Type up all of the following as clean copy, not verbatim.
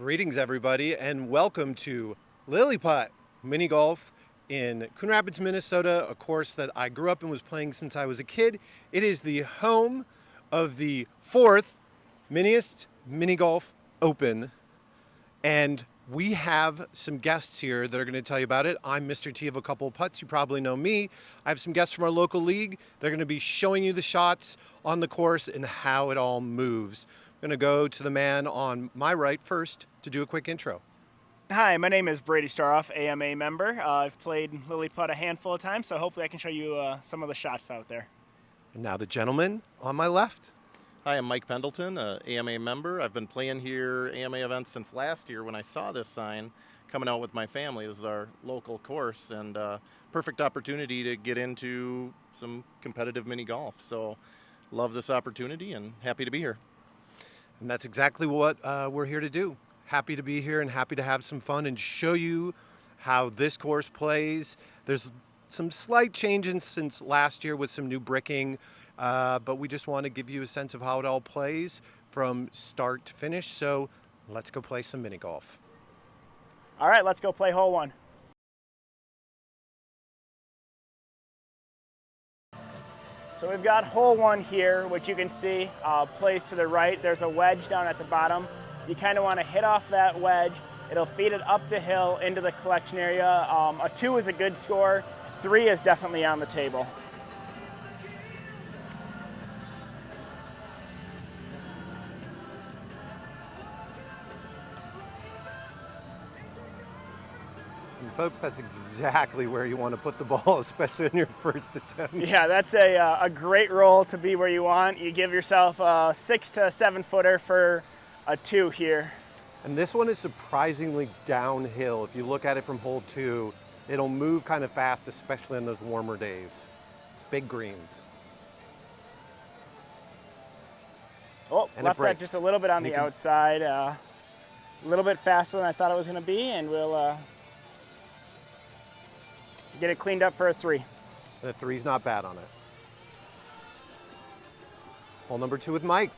Greetings, everybody, and welcome to Lilli Putt mini golf in Coon Rapids, Minnesota, a course that I grew up and was playing since I was a kid. It is the home of the fourth Miniest Mini Golf Open, and we have some guests here that are going to tell you about it. I'm Mr. T of a couple of putts. You probably know me. I have some guests from our local league. They're going to be showing you the shots on the course and how it all moves. I'm going to go to the man on my right first to do a quick intro. Hi, my name is Brady Storhoff, AMA member. I've played Lilli Putt a handful of times, so hopefully I can show you some of the shots out there. And now the gentleman on my left. Hi, I'm Mike Pendleton, AMA member. I've been playing here AMA events since last year when I saw this sign coming out with my family. This is our local course and perfect opportunity to get into some competitive mini golf. So love this opportunity and happy to be here. And that's exactly what we're here to do. Happy to be here and happy to have some fun and show you how this course plays. There's some slight changes since last year with some new bricking, but we just want to give you a sense of how it all plays from start to finish. So let's go play some mini golf. All right, let's go play hole one. So we've got hole one here, which you can see plays to the right. There's a wedge down at the bottom. You kind of want to hit off that wedge. It'll feed it up the hill into the collection area. A 2 is a good score. 3 is definitely on the table. And folks, that's exactly where you want to put the ball, especially in your first attempt. Yeah, that's a great roll to be where you want. You give yourself a 6 to 7 footer for a 2 here. And this one is surprisingly downhill. If you look at it from hole 2, it'll move kind of fast, especially on those warmer days. Big greens. Oh, and left that just a little bit on the outside. A little bit faster than I thought it was going to be, and we'll get it cleaned up for a 3. The 3's not bad on it. Hole number 2 with Mike.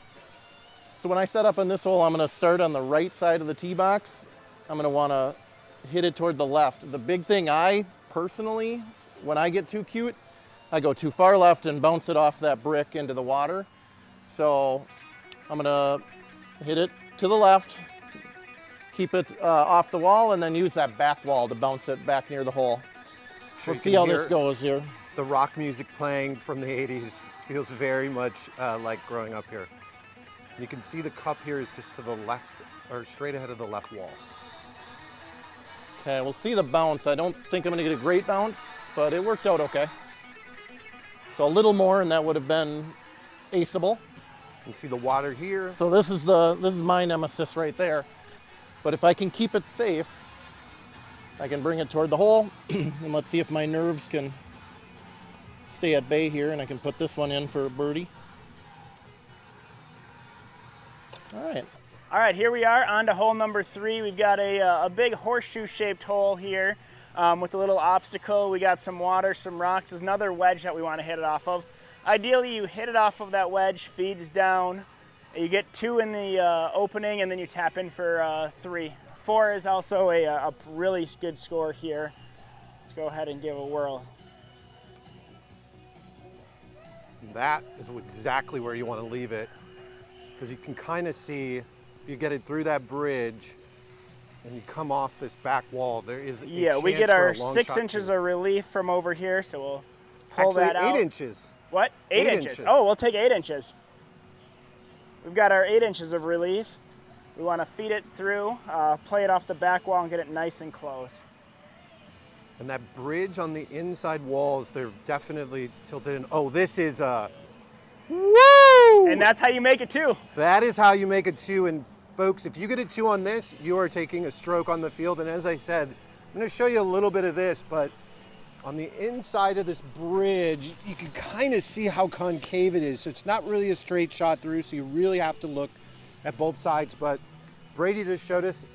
So when I set up on this hole, I'm going to start on the right side of the tee box. I'm going to want to hit it toward the left. The big thing personally, when I get too cute, I go too far left and bounce it off that brick into the water. So I'm going to hit it to the left, keep it off the wall, and then use that back wall to bounce it back near the hole. We'll see how this goes here. The rock music playing from the 80s feels very much like growing up here. You can see the cup here is just to the left, or straight ahead of the left wall. Okay, we'll see the bounce. I don't think I'm going to get a great bounce, but it worked out okay. So a little more and that would have been aceable. You can see the water here. So this is my nemesis right there. But if I can keep it safe, I can bring it toward the hole, and let's see if my nerves can stay at bay here, and I can put this one in for a birdie. All right, here we are on to hole number 3. We've got a big horseshoe-shaped hole here with a little obstacle. We got some water, some rocks. There's another wedge that we want to hit it off of. Ideally, you hit it off of that wedge, feeds down. You get 2 in the opening, and then you tap in for 3. 4 is also a really good score here. Let's go ahead and give a whirl. That is exactly where you want to leave it, because you can kind of see, if you get it through that bridge and you come off this back wall, there is a chance we get our for a long 6 shot inches too. of relief from over here, so we'll pull Actually, that out. 8 inches. What? 8 inches. Oh, we'll take 8 inches. We've got our 8 inches of relief. We want to feed it through, play it off the back wall and get it nice and close. And that bridge on the inside walls, they're definitely tilted in. Oh, this is woo! And that's how you make it 2. That is how you make a 2. And folks, if you get a 2 on this, you are taking a stroke on the field. And as I said, I'm going to show you a little bit of this, but on the inside of this bridge, you can kind of see how concave it is. So it's not really a straight shot through, so you really have to look at both sides. But Brady just showed us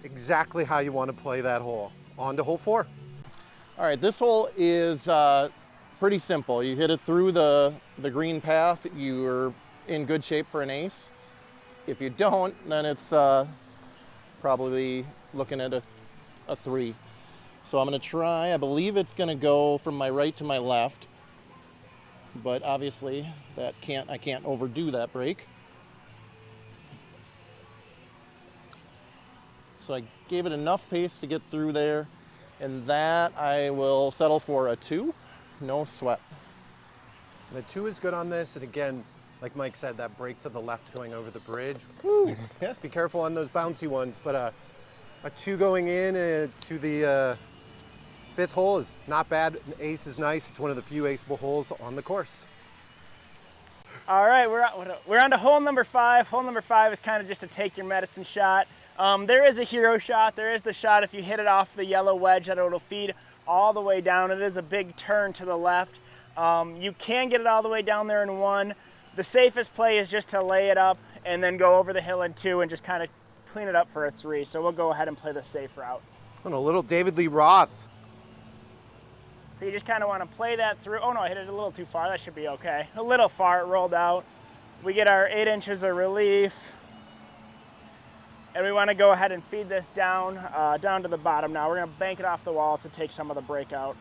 exactly how you want to play that hole. On to hole 4. All right, this hole is pretty simple. You hit it through the green path, you're in good shape for an ace. If you don't, then it's probably looking at a 3. So I'm going to try. I believe it's going to go from my right to my left, but obviously I can't overdo that break. So I gave it enough pace to get through there, and that I will settle for a 2. No sweat. The 2 is good on this, and again, like Mike said, that break to the left going over the bridge. Woo. Yeah. Be careful on those bouncy ones, but a 2 going in to the 5th hole is not bad. An ace is nice. It's one of the few aceable holes on the course. All right, we're on to hole number 5. Hole number 5 is kind of just a take your medicine shot. There is a hero shot. There is the shot if you hit it off the yellow wedge that it'll feed all the way down. It is a big turn to the left. You can get it all the way down there in 1. The safest play is just to lay it up and then go over the hill in 2 and just kind of clean it up for a 3. So we'll go ahead and play the safe route. And a little David Lee Roth. So you just kind of want to play that through. Oh no, I hit it a little too far. That should be okay. A little far, it rolled out. We get our 8 inches of relief. And we want to go ahead and feed this down, down to the bottom now. We're going to bank it off the wall to take some of the break out.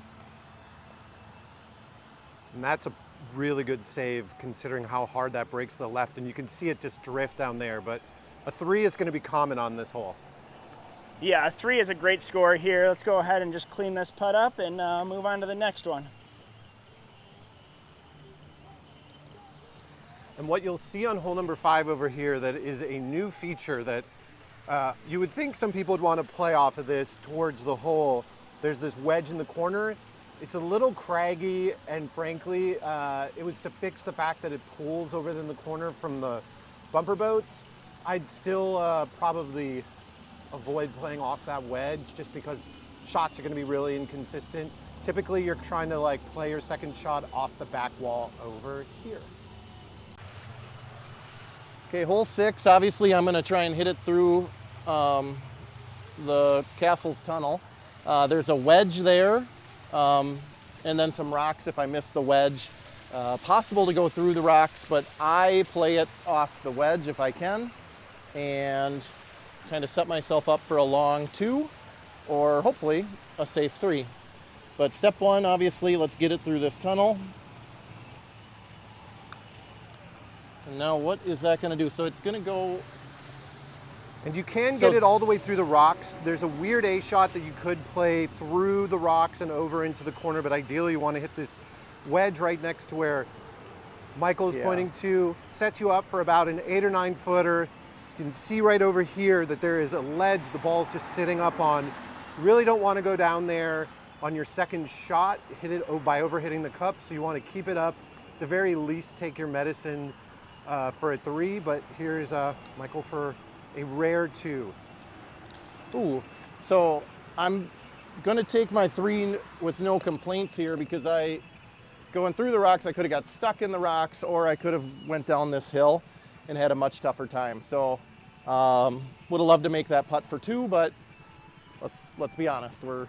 And that's a really good save considering how hard that breaks to the left, and you can see it just drift down there, but a 3 is going to be common on this hole. Yeah, a 3 is a great score here. Let's go ahead and just clean this putt up and move on to the next one. And what you'll see on hole number 5 over here that is a new feature that you would think some people would want to play off of this towards the hole. There's this wedge in the corner. It's a little craggy, and frankly, it was to fix the fact that it pulls over in the corner from the bumper boats. I'd still probably avoid playing off that wedge just because shots are going to be really inconsistent. Typically, you're trying to like play your second shot off the back wall over here. Okay, hole 6, obviously I'm going to try and hit it through the castle's tunnel. There's a wedge there, and then some rocks if I miss the wedge. Possible to go through the rocks, but I play it off the wedge if I can, and kind of set myself up for a long 2, or hopefully a safe 3. But step 1, obviously, let's get it through this tunnel. And now what is that going to do? So it's going to go... And you can get it all the way through the rocks. There's a weird A shot that you could play through the rocks and over into the corner, but ideally you want to hit this wedge right next to where Michael's pointing to. Sets you up for about an 8 or 9 footer. You can see right over here that there is a ledge the ball's just sitting up on. You really don't want to go down there on your second shot, hit it by overhitting the cup, so you want to keep it up. At the very least, take your medicine for a 3, but here's Michael for a rare 2. Ooh, so I'm gonna take my 3 with no complaints here, because going through the rocks, I could have got stuck in the rocks, or I could have went down this hill and had a much tougher time. So would have loved to make that putt for 2, but let's be honest, we'll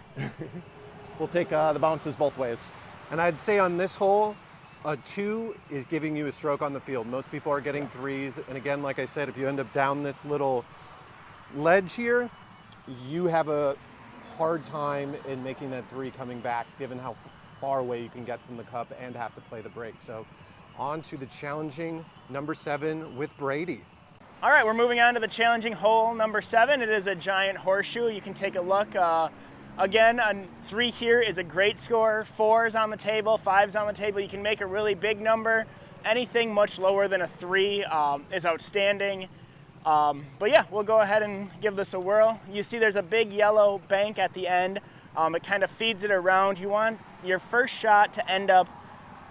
take the bounces both ways. And I'd say on this hole, a 2 is giving you a stroke on the field. Most people are getting 3s. And again, like I said, if you end up down this little ledge here, you have a hard time in making that 3 coming back, given how far away you can get from the cup and have to play the break. So on to the challenging number 7 with Brady. All right, we're moving on to the challenging hole number 7. It is a giant horseshoe. You can take a look. Again, a 3 here is a great score. 4's on the table, 5's on the table. You can make a really big number. Anything much lower than a 3 is outstanding. But yeah, we'll go ahead and give this a whirl. You see there's a big yellow bank at the end. It kind of feeds it around. You want your first shot to end up,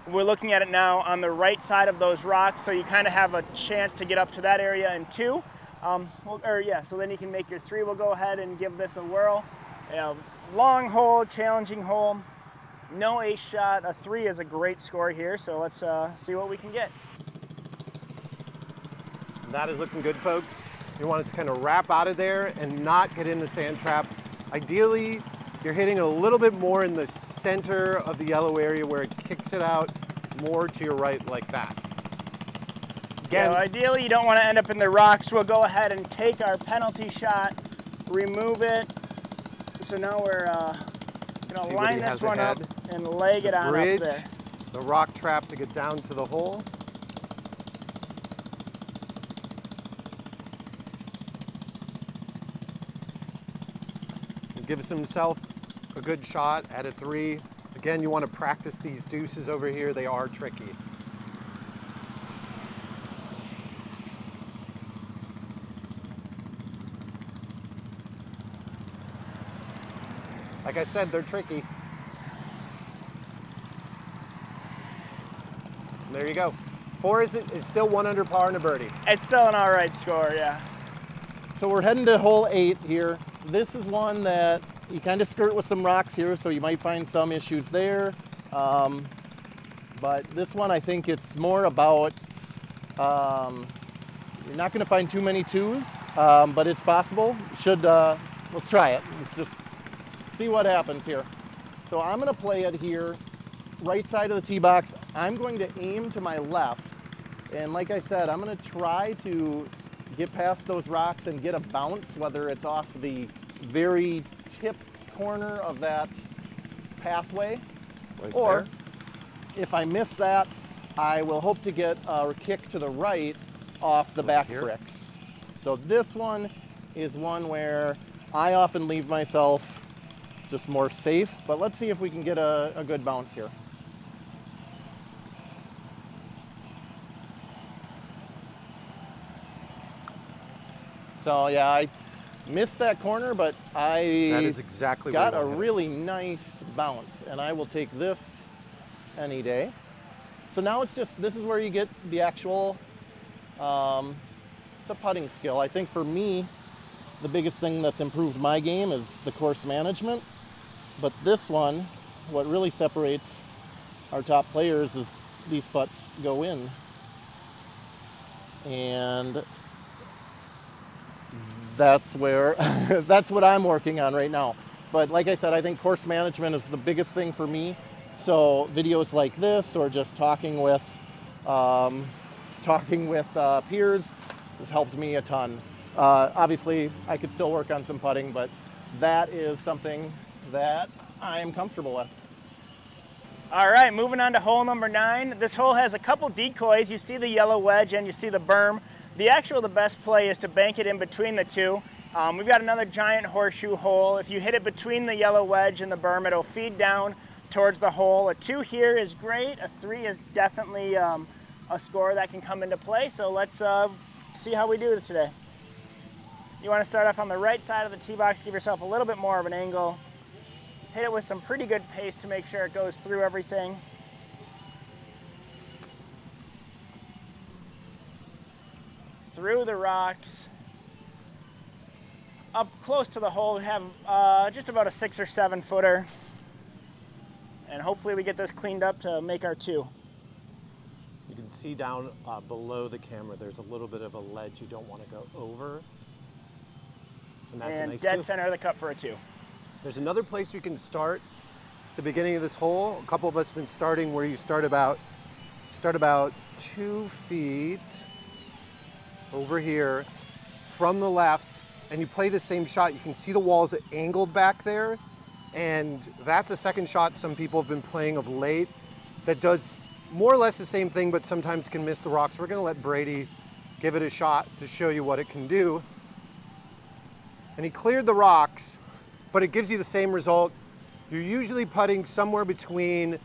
we're looking at it now, on the right side of those rocks, so you kind of have a chance to get up to that area in 2. So then you can make your 3. We'll go ahead and give this a whirl. Long hole, challenging hole, no ace shot. A 3 is a great score here, so let's see what we can get. That is looking good, folks. You want it to kind of wrap out of there and not get in the sand trap. Ideally, you're hitting a little bit more in the center of the yellow area where it kicks it out more to your right like that. Again, ideally, you don't want to end up in the rocks. We'll go ahead and take our penalty shot remove it. So now we're See gonna what line he this has one up ahead. and leg it The on up bridge, there. the rock trap to get down to the hole. He gives himself a good shot at a 3. Again, you want to practice these deuces over here. They are tricky. Like I said, they're tricky. And there you go. 4 is still 1 under par and a birdie. It's still an all right score, yeah. So we're heading to hole 8 here. This is one that you kind of skirt with some rocks here, so you might find some issues there. But this one, I think it's more about, you're not going to find too many 2s, but it's possible. Let's try it. Let's just see what happens here. So I'm going to play it here, right side of the tee box. I'm going to aim to my left. And like I said, I'm going to try to get past those rocks and get a bounce, whether it's off the very tip corner of that pathway, Right or there. if I miss that, I will hope to get a kick to the right off the back here. bricks. So this one is one where I often leave myself just more safe, but let's see if we can get a good bounce here. So yeah, I missed that corner, but That is exactly got where a you want it. really nice bounce, and I will take this any day. So now it's just, this is where you get the actual, the putting skill. I think for me, the biggest thing that's improved my game is the course management. But this one, what really separates our top players is these putts go in. And that's where, that's what I'm working on right now. But like I said, I think course management is the biggest thing for me. So videos like this, or just talking with peers, has helped me a ton. Obviously, I could still work on some putting, but that is something that I am comfortable with. All right, moving on to hole number 9. This hole has a couple decoys. You see the yellow wedge and you see the berm. The best play is to bank it in between the two. We've got another giant horseshoe hole. If you hit it between the yellow wedge and the berm, it'll feed down towards the hole. A 2 here is great. A 3 is definitely a score that can come into play. So let's see how we do it today. You want to start off on the right side of the tee box, give yourself a little bit more of an angle. Hit it with some pretty good pace to make sure it goes through everything. Through the rocks. Up close to the hole, we have just about a 6 or 7 footer. And hopefully we get this cleaned up to make our 2. You can see down below the camera, there's a little bit of a ledge you don't want to go over. And that's a nice dead 2. center of the cup for a 2. There's another place you can start at the beginning of this hole. A couple of us have been starting where you start about 2 feet over here from the left, and you play the same shot. You can see the walls angled back there, and that's a second shot some people have been playing of late that does more or less the same thing, but sometimes can miss the rocks. We're gonna let Brady give it a shot to show you what it can do. And he cleared the rocks, but it gives you the same result. You're usually putting somewhere between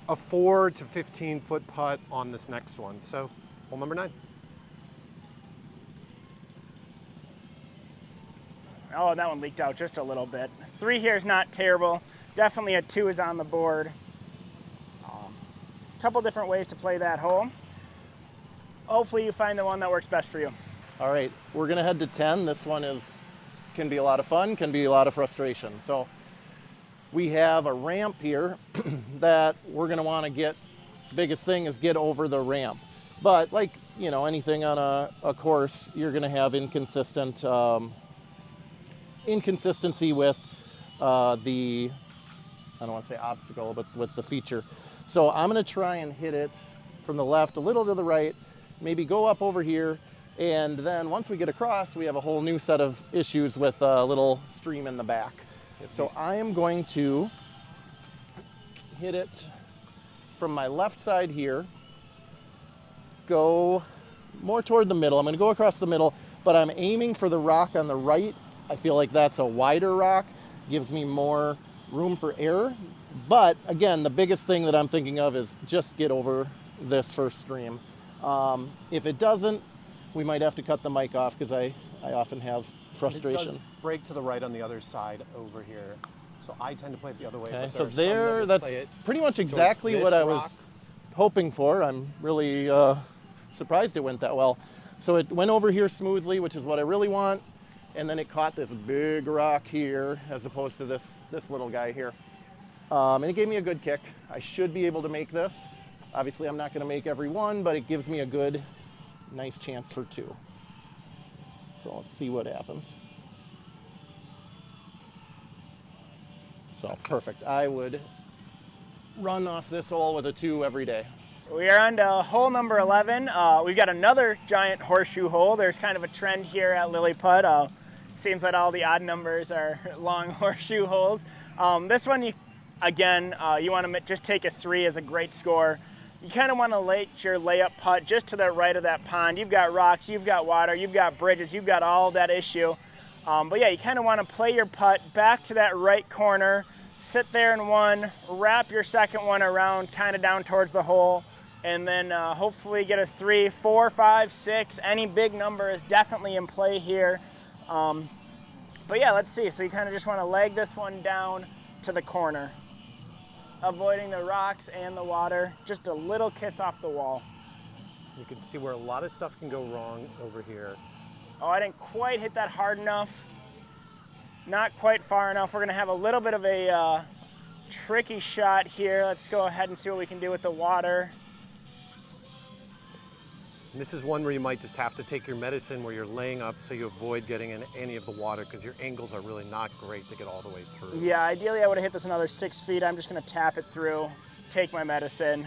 a 4 to 15 foot putt on this next one. So, hole number 9. Oh, that one leaked out just a little bit. 3 here is not terrible. Definitely a 2 is on the board. Couple different ways to play that hole. Hopefully you find the one that works best for you. All right, we're gonna head to 10. This one can be a lot of fun, can be a lot of frustration. So we have a ramp here that we're gonna wanna get, biggest thing is get over the ramp. But like, you know, anything on a course, you're gonna have inconsistency with the, I don't wanna say obstacle, but with the feature. So I'm gonna try and hit it from the left, a little to the right, maybe go up over here And then once we get across, we have a whole new set of issues with a little stream in the back. So I am going to hit it from my left side here, go more toward the middle. I'm going to go across the middle, but I'm aiming for the rock on the right. I feel like that's a wider rock, gives me more room for error. But again, the biggest thing that I'm thinking of is just get over this first stream. If it doesn't, we might have to cut the mic off because I often have frustration. It does break to the right on the other side over here. So I tend to play it the other way. Okay, but so there, that's pretty much exactly what I was hoping for. I'm really surprised it went that well. So it went over here smoothly, which is what I really want. And then it caught this big rock here as opposed to this little guy here. And it gave me a good kick. I should be able to make this. Obviously, I'm not going to make every one, but it gives me a good, nice chance for 2. So let's see what happens. So perfect. I would run off this hole with a 2 every day. So we are on to hole number 11. We've got another giant horseshoe hole. There's kind of a trend here at Lilli Putt. Seems like all the odd numbers are long horseshoe holes. This one, you want to just take a 3 as a great score. You kind of want to lay your layup putt just to the right of that pond. You've got rocks, you've got water, you've got bridges, you've got all that issue. But yeah, you kind of want to play your putt back to that right corner, sit there in one, wrap your second one around kind of down towards the hole, and then hopefully get a 3, 4, 5, 6. Any big number is definitely in play here. But yeah, let's see. So you kind of just want to leg this one down to the corner, avoiding the rocks and the water, just a little kiss off the wall. You can see where a lot of stuff can go wrong over here. Oh, I didn't quite hit that hard enough. Not quite far enough. We're gonna have a little bit of a tricky shot here. Let's go ahead and see what we can do with the water. And this is one where you might just have to take your medicine where you're laying up so you avoid getting in any of the water because your angles are really not great to get all the way through. Yeah, ideally I would have hit this another 6 feet. I'm just gonna tap it through, take my medicine.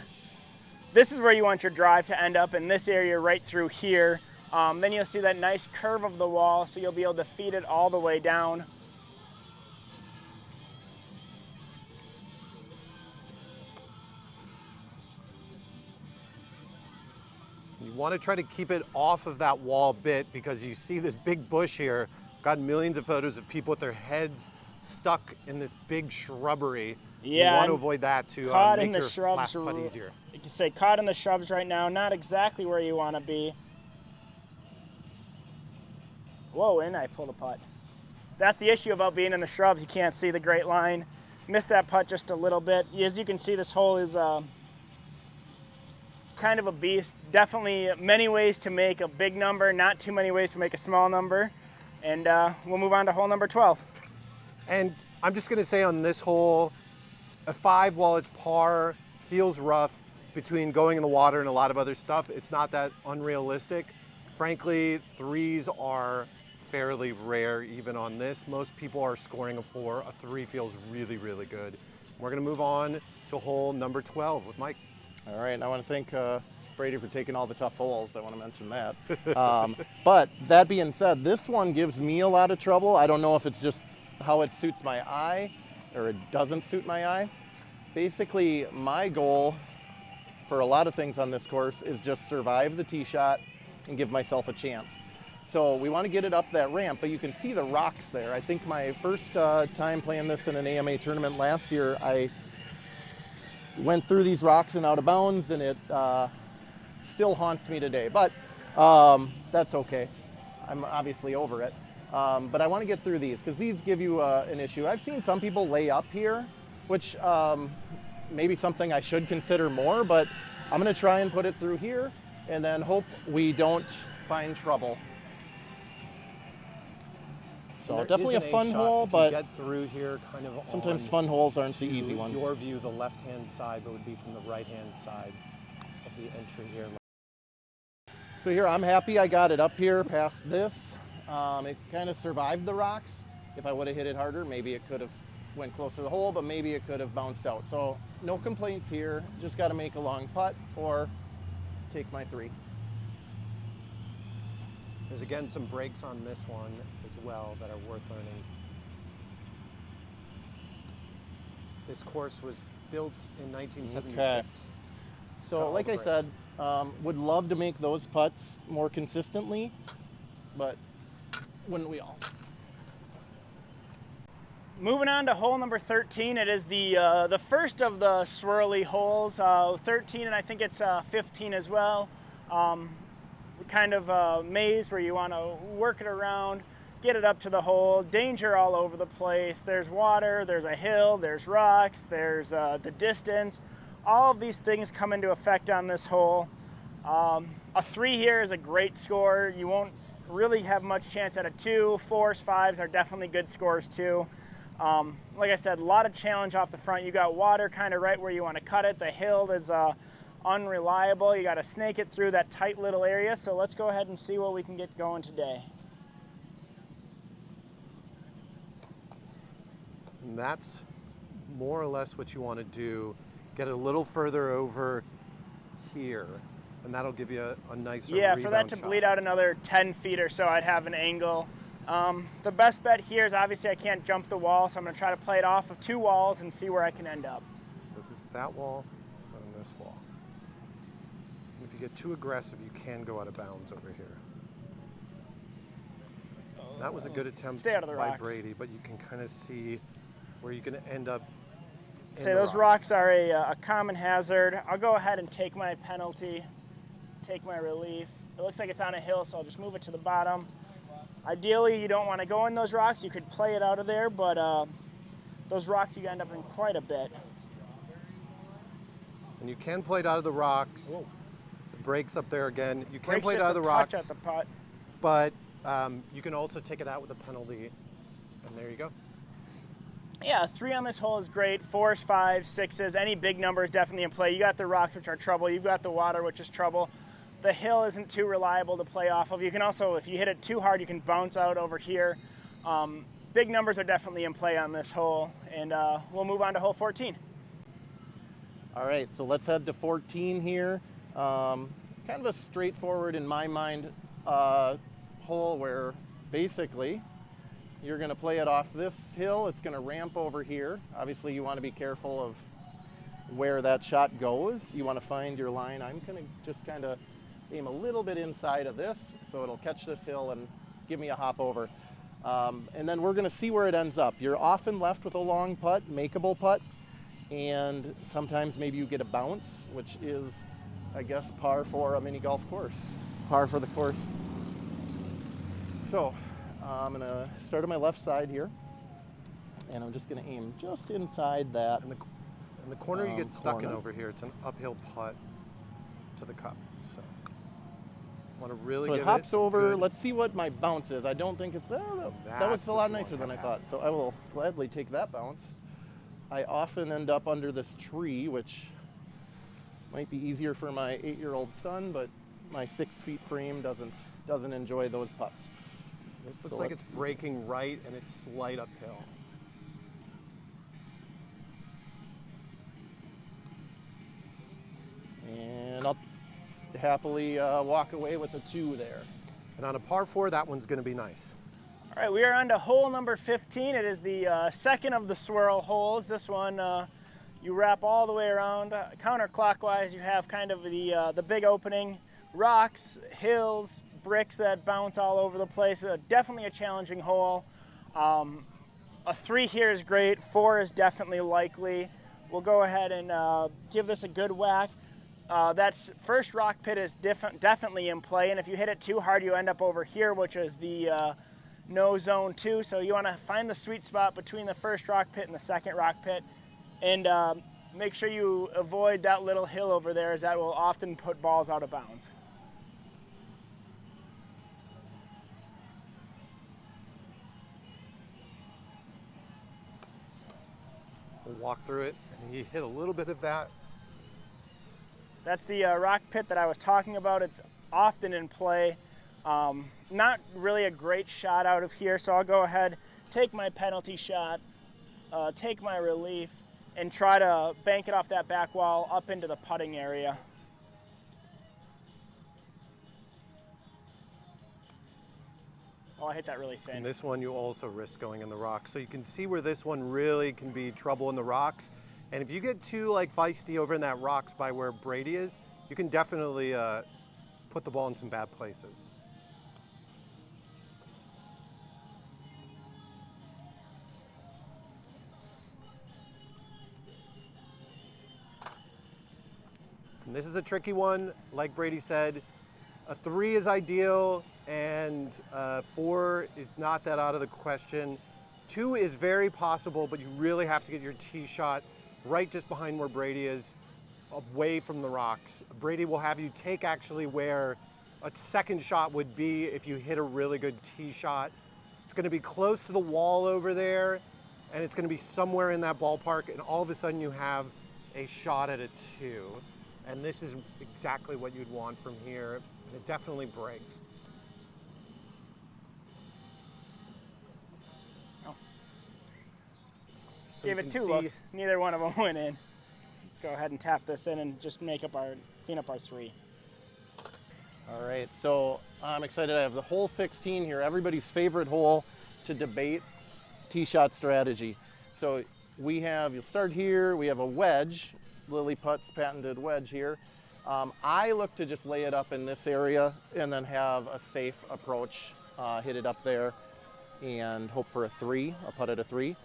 This is where you want your drive to end up, in this area right through here. Then you'll see that nice curve of the wall, so you'll be able to feed it all the way down. You want to try to keep it off of that wall a bit because you see this big bush here. Got millions of photos of people with their heads stuck in this big shrubbery. Yeah, you want to avoid that to caught make in the your shrubs, last putt easier. You can say caught in the shrubs right now, not exactly where you want to be. Whoa, and I pulled a putt. That's the issue about being in the shrubs. You can't see the great line. Missed that putt just a little bit. As you can see, this hole is kind of a beast. Definitely many ways to make a big number, not too many ways to make a small number. And we'll move on to hole number 12. And I'm just going to say on this hole, a 5, while it's par, feels rough between going in the water and a lot of other stuff. It's not that unrealistic. Frankly, 3s are fairly rare even on this. Most people are scoring a 4. A 3 feels really, really good. We're going to move on to hole number 12 with Mike. All right, and I want to thank Brady for taking all the tough holes. I want to mention that. But that being said, this one gives me a lot of trouble. I don't know if it's just how it suits my eye or it doesn't suit my eye. Basically, my goal for a lot of things on this course is just survive the tee shot and give myself a chance. So we want to get it up that ramp, but you can see the rocks there. I think my first time playing this in an AMA tournament last year, I went through these rocks and out of bounds, and it still haunts me today. But that's okay. I'm obviously over it. But I want to get through these because these give you an issue. I've seen some people lay up here, which maybe something I should consider more, but I'm going to try and put it through here and then hope we don't find trouble. So definitely a fun hole, but get through here kind of sometimes fun holes aren't the easy ones. Your view, the left-hand side, but would be from the right-hand side of the entry here. So here, I'm happy I got it up here past this. It kind of survived the rocks. If I would have hit it harder, maybe it could have went closer to the hole, but maybe it could have bounced out. So no complaints here. Just got to make a long putt or take my 3. There's again some breaks on this one as well that are worth learning. This course was built in 1976. Okay. So like I said, would love to make those putts more consistently, but wouldn't we all? Moving on to hole number 13, it is the first of the swirly holes, 13 and I think it's 15 as well. Kind of a maze where you want to work it around, get it up to the hole, danger all over the place. There's water, there's a hill, there's rocks, there's the distance. All of these things come into effect on this hole. A 3 here is a great score. You won't really have much chance at a 2. 4s, 5s are definitely good scores too. Like I said, a lot of challenge off the front. You got water kind of right where you want to cut it. The hill is unreliable. You got to snake it through that tight little area. So let's go ahead and see what we can get going today. And that's more or less what you want to do. Get it a little further over here, and that'll give you a nicer rebound for that to shot. bleed out another 10 feet or so, I'd have an angle. The best bet here is obviously I can't jump the wall, so I'm going to try to play it off of 2 walls and see where I can end up. So this is that wall and this wall. And if you get too aggressive, you can go out of bounds over here. That was a good attempt Stay out of the by rocks. Brady, but you can kind of see where you're going to end up. Say those rocks are a common hazard. I'll go ahead and take my penalty, take my relief. It looks like it's on a hill, so I'll just move it to the bottom. Ideally, you don't want to go in those rocks. You could play it out of there, but those rocks you end up in quite a bit. And you can play it out of the rocks. Whoa. The breaks up there again. You can Breaks play it just out of a the touch rocks, at the putt. but you can also take it out with a penalty. And there you go. Yeah, 3 on this hole is great. 4s, 5s, 6s, any big number is definitely in play. You got the rocks, which are trouble. You've got the water, which is trouble. The hill isn't too reliable to play off of. You can also, if you hit it too hard, you can bounce out over here. Big numbers are definitely in play on this hole, and we'll move on to hole 14. All right, so let's head to 14 here. Kind of a straightforward, in my mind, hole where basically you're going to play it off this hill. It's going to ramp over here. Obviously, you want to be careful of where that shot goes. You want to find your line. I'm going to just kind of aim a little bit inside of this so it'll catch this hill and give me a hop over. And then we're going to see where it ends up. You're often left with a long putt, makeable putt, and sometimes maybe you get a bounce, which is, I guess, par for a mini golf course, par for the course. So I'm going to start on my left side here, and I'm just going to aim just inside that. And the corner you get stuck in corner. over here, it's an uphill putt to the cup. So want to really So give it hops over. good. Let's see what my bounce is. I don't think it's, that was That's a what lot you want nicer to than I have thought. So I will gladly take that bounce. I often end up under this tree, which might be easier for my 8-year-old son, but my 6-foot frame doesn't enjoy those putts. This looks So like let's it's breaking right and it's slight uphill. And I'll happily walk away with a 2 there. And on a par 4, that one's going to be nice. All right, we are on to hole number 15. It is the second of the swirl holes. This one, you wrap all the way around. Counterclockwise, you have kind of the big opening, rocks, hills, bricks that bounce all over the place. Definitely a challenging hole. A 3 here is great. 4 is definitely likely. We'll go ahead and give this a good whack. That first rock pit is definitely in play, and if you hit it too hard, you end up over here, which is the no zone 2. So you want to find the sweet spot between the first rock pit and the second rock pit, and make sure you avoid that little hill over there, as that will often put balls out of bounds. We'll walk through it, and he hit a little bit of that. That's the rock pit that I was talking about. It's often in play. Not really a great shot out of here, so I'll go ahead, take my penalty shot, take my relief, and try to bank it off that back wall up into the putting area. Oh, I hit that really thin. And this one you also risk going in the rocks. So you can see where this one really can be trouble in the rocks. And if you get too like feisty over in that rocks by where Brady is, you can definitely put the ball in some bad places. And this is a tricky one. Like Brady said, a 3 is ideal and 4 is not that out of the question. 2 is very possible, but you really have to get your tee shot right just behind where Brady is, away from the rocks. Brady will have you take actually where a second shot would be if you hit a really good tee shot. It's going to be close to the wall over there, and it's going to be somewhere in that ballpark, and all of a sudden you have a shot at a 2. And this is exactly what you'd want from here, and it definitely breaks. Oh. So Gave you it can 2 see- looks. Neither one of them went in. Let's go ahead and tap this in and just clean up our 3. All right, so I'm excited. I have the hole 16 here, everybody's favorite hole to debate tee shot strategy. So you'll start here, we have a wedge, Lilli Putt's patented wedge here. I look to just lay it up in this area and then have a safe approach, hit it up there and hope for a 3, a putt at a 3.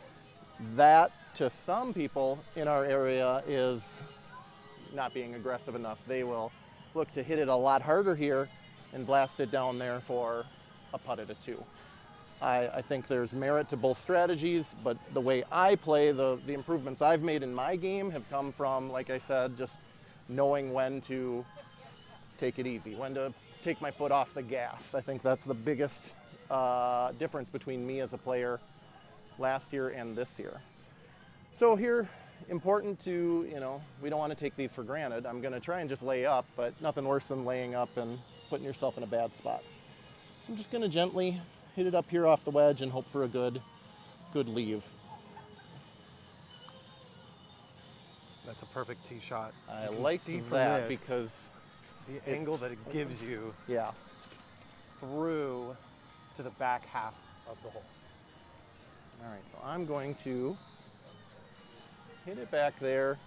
That, to some people in our area, is not being aggressive enough. They will look to hit it a lot harder here and blast it down there for a putt at a 2. I think there's merit to both strategies, but the way I play, the improvements I've made in my game have come from, like I said, just knowing when to take it easy, when to take my foot off the gas. I think that's the biggest difference between me as a player last year and this year. So here, important to, we don't want to take these for granted. I'm going to try and just lay up, but nothing worse than laying up and putting yourself in a bad spot. So I'm just going to gently hit it up here off the wedge and hope for a good leave. That's a perfect tee shot. I You can like see from that this because, the angle that it gives you yeah. through to the back half of the hole. All right, so I'm going to hit it back there,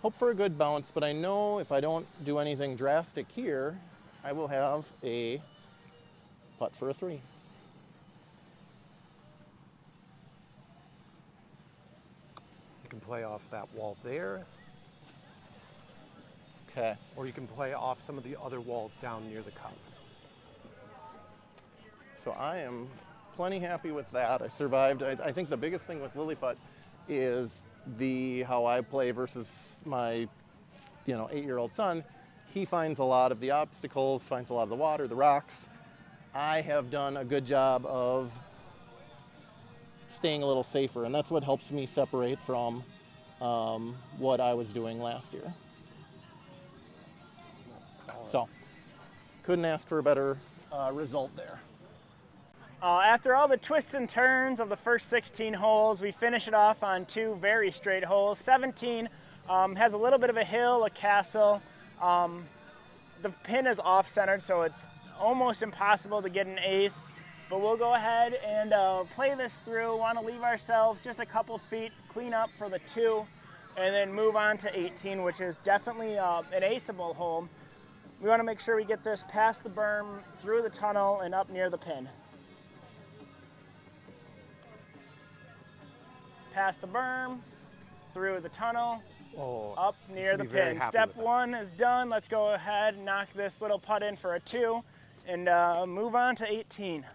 hope for a good bounce, but I know if I don't do anything drastic here, I will have a putt for a 3. You can play off that wall there, Okay. or you can play off some of the other walls down near the cup. So I am plenty happy with that. I survived. I think the biggest thing with Lilliput is how I play versus my 8-year-old son. He finds a lot of the obstacles, finds a lot of the water, the rocks. I have done a good job of staying a little safer, and that's what helps me separate from what I was doing last year. That's solid. So couldn't ask for a better result there. After all the twists and turns of the first 16 holes, we finish it off on 2 very straight holes. 17 has a little bit of a hill, a castle. The pin is off-centered, so it's almost impossible to get an ace. But we'll go ahead and play this through. Want to leave ourselves just a couple feet, clean up for the 2, and then move on to 18, which is definitely an aceable hole. We want to make sure we get this past the berm, through the tunnel, and up near the pin. Past the berm, through the tunnel, Oh, up he's near gonna the be very pin. happy Step with that. 1 is done. Let's go ahead and knock this little putt in for a 2 and move on to 18.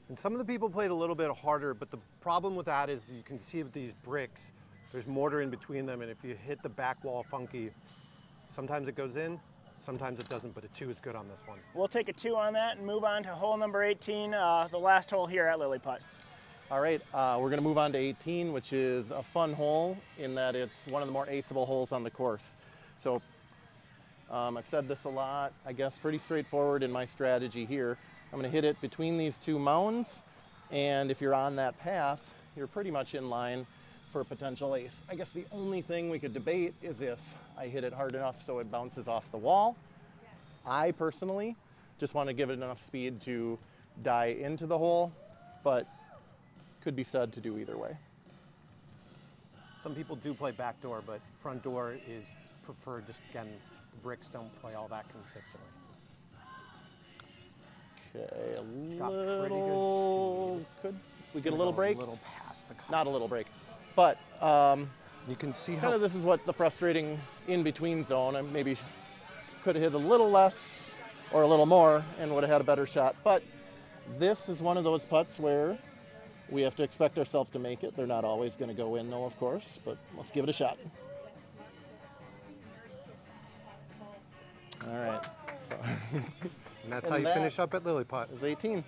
And some of the people played a little bit harder, but the problem with that is you can see with these bricks, there's mortar in between them, and if you hit the back wall funky, sometimes it goes in, sometimes it doesn't, but a 2 is good on this one. We'll take a 2 on that and move on to hole number 18, the last hole here at Lilli Putt. All right, we're going to move on to 18, which is a fun hole in that it's one of the more aceable holes on the course. So I've said this a lot, I guess pretty straightforward in my strategy here. I'm going to hit it between these 2 mounds, and if you're on that path, you're pretty much in line for a potential ace. I guess the only thing we could debate is if I hit it hard enough so it bounces off the wall. I personally just want to give it enough speed to die into the hole but could be said to do either way. Some people do play backdoor, but front door is preferred. Just again, the bricks don't play all that consistently. Okay, It's a got pretty little, good speed. could It's we get a gonna little go break? A little past the cup. Not a little break, but You can see kind how of this is what the frustrating in-between zone. I maybe could have hit a little less or a little more and would have had a better shot. But this is one of those putts where we have to expect ourselves to make it. They're not always going to go in, though, of course, but let's give it a shot. All right. So and that's how you that finish up at Lilliput. is 18.